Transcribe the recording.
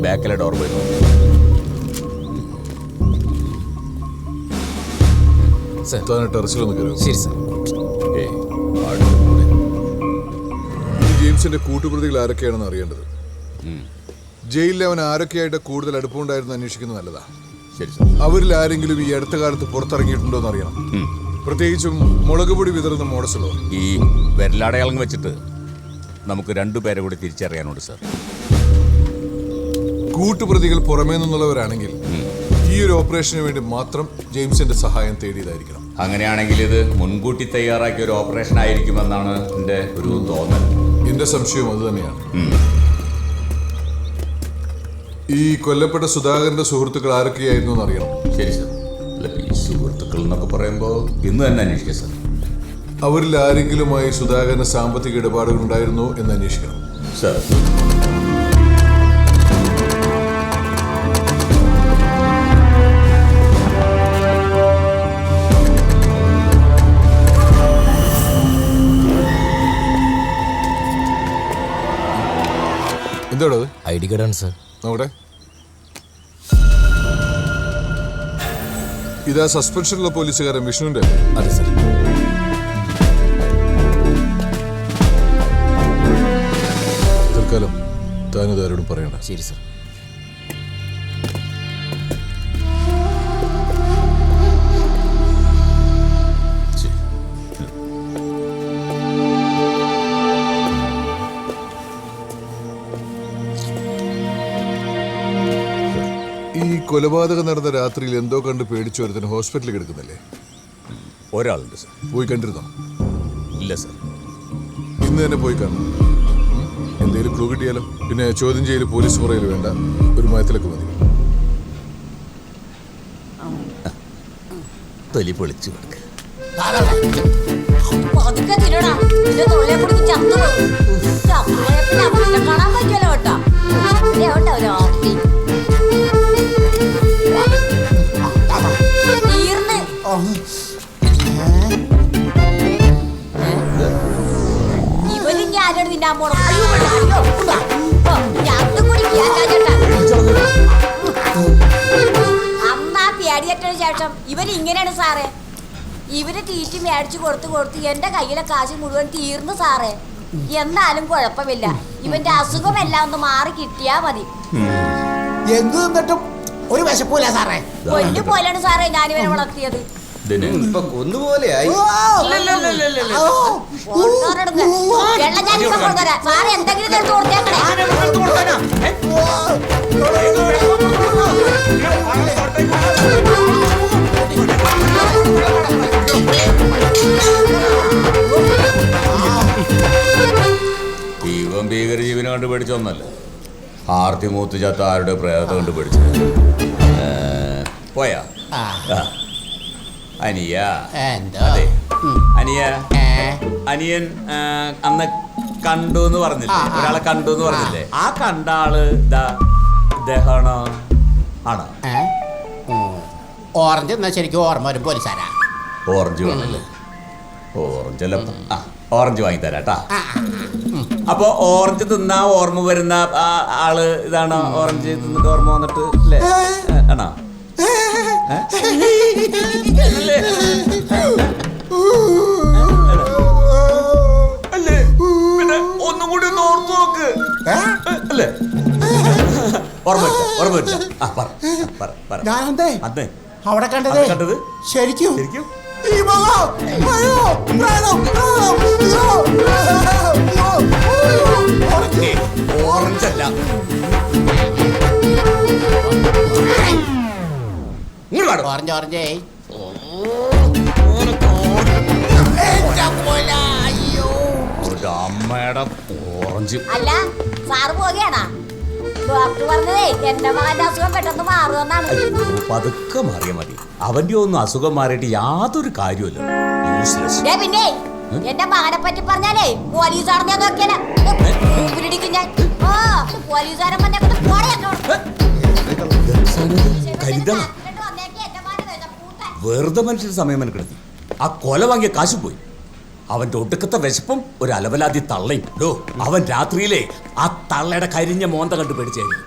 ബാക്കിലെ ഡോർ പോയി ടെറസിലൊന്ന് കയറും. ശരി സർ. ജെയിംസിന്റെ കൂട്ടുപ്രതികൾ ആരൊക്കെയാണെന്ന് അറിയേണ്ടത്. ജയിലിൽ അവൻ ആരൊക്കെയായിട്ട് കൂടുതൽ അടുപ്പമുണ്ടായിരുന്നു അന്വേഷിക്കുന്നത് നല്ലതാ. ശരി സർ. അവരിൽ ആരെങ്കിലും ഈ അടുത്ത കാലത്ത് പുറത്തിറങ്ങിയിട്ടുണ്ടോ എന്ന് അറിയണം. പ്രത്യേകിച്ചും മുളക് പൊടി വിതറുന്ന മോഡസുള്ളവർ. ഈ വിരലടയാളം വെച്ചിട്ട് നമുക്ക് 2 പേരെ കൂടി തിരിച്ചറിയാനുണ്ട് സർ. കൂട്ടുപ്രതികൾ പുറമേ നിന്നുള്ളവരാണെങ്കിൽ ഈ ഒരു ഓപ്പറേഷന് വേണ്ടി മാത്രം ജെയിംസിന്റെ സഹായം തേടിയതായിരിക്കണം. അങ്ങനെയാണെങ്കിൽ ഇത് മുൻകൂട്ടി തയ്യാറാക്കിയ ഒരു ഓപ്പറേഷൻ ആയിരിക്കുമെന്നാണ് എൻ്റെ ഒരു തോന്നൽ. എന്റെ സംശയം അത് തന്നെയാണ്. ഈ കൊല്ലപ്പെട്ട സുധാകരന്റെ സുഹൃത്തുക്കൾ ആരൊക്കെയായിരുന്നു എന്ന് അറിയണം. ശരി സർ. അല്ല, ഈ സുഹൃത്തുക്കൾ എന്നൊക്കെ പറയുമ്പോൾ ഇന്ന് തന്നെ അന്വേഷിക്കാം സർ. അവരിൽ ആരെങ്കിലുമായി സുധാകരന് സാമ്പത്തിക ഇടപാടുകൾ ഉണ്ടായിരുന്നോ എന്ന് അന്വേഷിക്കണം സർ. എന്താണോ അത്? ID കാർഡാണ് സർ. നോക്കട്ടെ. ഇതാ സസ്പെൻഷനിലുള്ള പോലീസുകാരൻ വിഷ്ണുവിന്റെ. അതെ സർ. തൽക്കാലം താനിത് ആരോടും പറയണ്ട. ശരി സർ. ഈ കൊലപാതകം നടന്ന രാത്രിയിൽ എന്തോ കണ്ട് പേടിച്ചു ഒരുത്തിന് ഹോസ്പിറ്റലിൽ കിടക്കുന്നില്ലേ? ഒരാളുണ്ട് സർ. പോയി കണ്ടിരുന്നോ? ഇല്ല സർ. ഇന്ന് തന്നെ പോയി കാണണം. എന്തെങ്കിലും ക്ലൂ കിട്ടിയാലോ? പിന്നെ ചോദ്യം ചെയ്യൽ പോലീസ് പുറയിൽ വേണ്ട, ഒരു മയത്തിലൊക്കെ മതി. തൊലി പൊളിച്ചു കൊടുക്ക. കാണാൻ പറ്റുമല്ലോ കേട്ടോ. ഇവര് ഞാനോട് തിന്നാൻ പോണം. അന്നാ പേടിയേറ്റതിന് ശേഷം ഇവരിങ്ങനെയാണ് സാറേ. ഇവര് തീറ്റി മേടിച്ചു കൊടുത്ത് എന്റെ കയ്യിലെ കാശ് മുഴുവൻ തീർന്നു സാറേ. എന്നാലും കുഴപ്പമില്ല, ഇവന്റെ അസുഖമെല്ലാം ഒന്ന് മാറി കിട്ടിയാ മതി. എന്തു നിന്നിട്ടും ഒരു വിശപ്പില്ല സാറേ. കൊല്ലു പോലെയാണ് സാറേ ഞാനിവനെ വളർത്തിയത്. ഇപ്പൊ കൊന്നുപോലെയായി. വെള്ളം ഞാനിപ്പോ കൊണ്ടുവരാം. സാറേ എന്തെങ്കിലും എടുത്ത് കൊടുത്തേക്കണേ. ഇവൻ ഭീകരജീവിനെ കണ്ട് പേടിച്ചൊന്നല്ല, ആർത്തി മൂത്ത് ചത്ത ആരുടെ പ്രേതത്തെ കണ്ട് പേടിച്ചു. പോയാ അനിയ? അതെ അനിയ. അനിയൻ അന്ന് കണ്ടു എന്ന് പറഞ്ഞില്ലേ, ഒരാളെ കണ്ടു എന്ന് പറഞ്ഞില്ലേ? ആ കണ്ട ആള് ഇദ്ദേഹമാണോ? ആണോ? ഓറഞ്ച് എന്നാ ശരിക്കും ഓർമ്മ വരും പോലീസാരാ. ഓറഞ്ച് വേണല്ലേ? ഓറഞ്ച് അല്ല, ഓറഞ്ച് വാങ്ങിത്തരാട്ടാ. അപ്പൊ ഓറഞ്ച് തിന്നാ ഓർമ്മ വരുന്ന ആള് ഇതാണോ? ഓറഞ്ച് തിന്നിട്ട് ഓർമ്മ വന്നിട്ട് അല്ലേ? ആണോ? ഒന്നും കൂടി ഒന്ന് ഓർത്തു നോക്ക് അല്ലേ? ഓർമ്മ അവിടെ കണ്ടത് ശരിക്കും ഓറഞ്ചല്ല. ഓറഞ്ചേ അമ്മയുടെ ഓറഞ്ച്. അല്ല സാറ് പോവുകയാണാ? ഡോക്ടർ പറഞ്ഞതേ എന്റെ മകന്റെ അസുഖം പെട്ടെന്ന് മാറുമെന്നാണ്. പതുക്കെ മാറിയാ മതി. അവന്റെ ഒന്നും അസുഖം മാറിയിട്ട് യാതൊരു കാര്യമല്ല. പിന്നെ എന്റെ മകനെ പറ്റി പറഞ്ഞാലേ പോലീസാണെന്ന് ഞാൻ നോക്കിയാലേ ഞാൻ. പോലീസുകാരൻ വെറുതെ മനുഷ്യന് സമയം മെനക്കെടുത്തി. ആ കൊല വാങ്ങിയ കാശ് പോയി. അവന്റെ ഒടുക്കത്തെ വിശപ്പും ഒരു അലവലാതി തള്ളയും. അവൻ രാത്രിയിലെ ആ തള്ളയുടെ കരിഞ്ഞ മോന്ത കണ്ടു പേടിച്ചായിരുന്നു.